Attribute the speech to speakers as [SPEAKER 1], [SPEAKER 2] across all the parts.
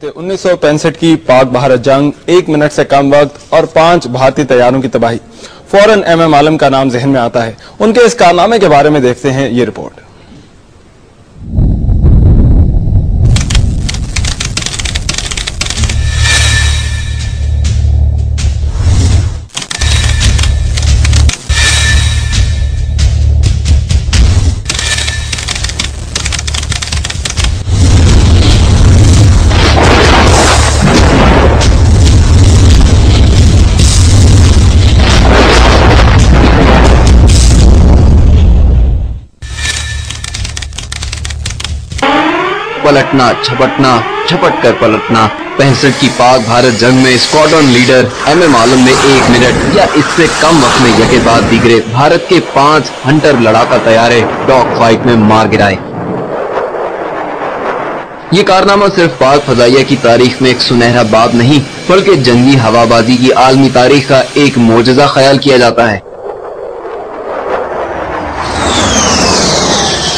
[SPEAKER 1] 1965 की पाक भारत जंग, 1 मिनट से कम वक्त और 5 भारतीय तैयारों की तबाही। फौरन एमएम आलम का नाम जहन में आता है। उनके इस कारनामे के बारे में देखते हैं ये रिपोर्ट।
[SPEAKER 2] पलटना, झपटना, झपट कर पलटना। 65 की पाक भारत जंग में स्क्वाड्रन लीडर एमएम आलम ने 1 मिनट या इससे कम वक्त में यके बाद दीगरे भारत के 5 हंटर लड़ाका तैयारे डॉग फाइट में मार गिराए। ये कारनामा सिर्फ पाक फजाइया की तारीख में एक सुनहरा बाब नहीं, बल्कि जंगी हवाबाजी की आलमी तारीख का एक मोजज़ा ख्याल किया जाता है।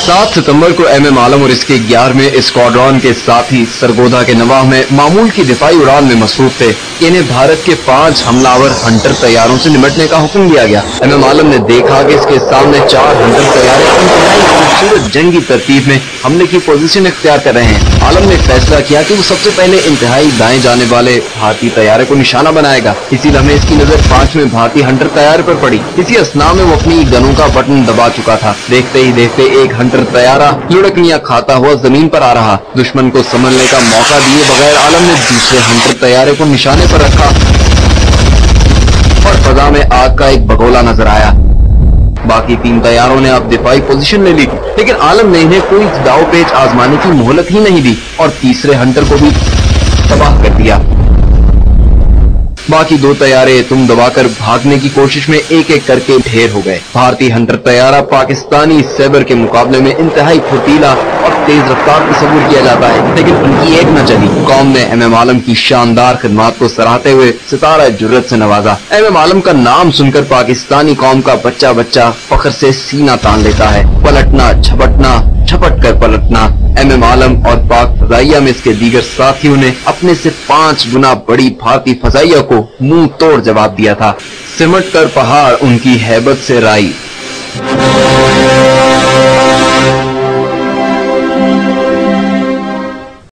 [SPEAKER 2] 7 सितंबर को एमएम आलम और इसके 11वें स्क्वाड्रन के साथी सरगोधा के नवाह में मामूल की दिफाई उड़ान में मसरूफ थे। इन्हें भारत के 5 हमलावर हंटर तैयारों से निपटने का हुक्म दिया गया। एमएम आलम ने देखा कि इसके सामने 4 हंटर तैयारे इंतहाई खूबसूरत जंगी तरतीब में हमले की पोजीशन इख्तियार कर रहे हैं। आलम ने फैसला किया कि वो सबसे पहले इंतहाई दाएं जाने वाले भारतीय तैयारे को निशाना बनाएगा। इसी लम्हे इसकी नजर 5वें भारतीय हंटर तैयारे पर पड़ी। इसी असना में वो अपनी गनों का बटन दबा चुका था। देखते ही देखते एक हंटर तैयारा लुढ़कनियां खाता हुआ जमीन पर आ रहा। दुश्मन को संभलने का मौका दिए बगैर आलम ने दूसरे हंटर तैयारे को निशाने पर रखा और फजा में आग का एक बगोला नजर आया। बाकी 3 तैयारों ने अब दिफाई पोजीशन ले ली, लेकिन आलम ने इन्हें कोई दाव पेच आजमाने की मोहलत ही नहीं दी और तीसरे हंटर को भी तबाह कर दिया। बाकी 2 तैयारे तुम दबाकर भागने की कोशिश में एक एक करके ढेर हो गए। भारतीय हंटर तैयारा पाकिस्तानी सैबर के मुकाबले में इंतहाई फुर्तीला और तेज रफ्तार तस्वुर किया जाता है, लेकिन उनकी एक न चली। कौम ने एमएम आलम की शानदार खिदमात को सराहते हुए सितारा जुर्रत से नवाजा। एमएम आलम का नाम सुनकर पाकिस्तानी कौम का बच्चा बच्चा फख्र से सीना तान लेता है। पलटना, झपटना, झपट कर पलटना। एमएम आलम और पाक फजाइया में इसके दीगर साथियों ने अपने से 5 गुना बड़ी भारतीय फजाइया को मुंह तोड़ जवाब दिया था। सिमट कर पहाड़ उनकी हैबत से राई।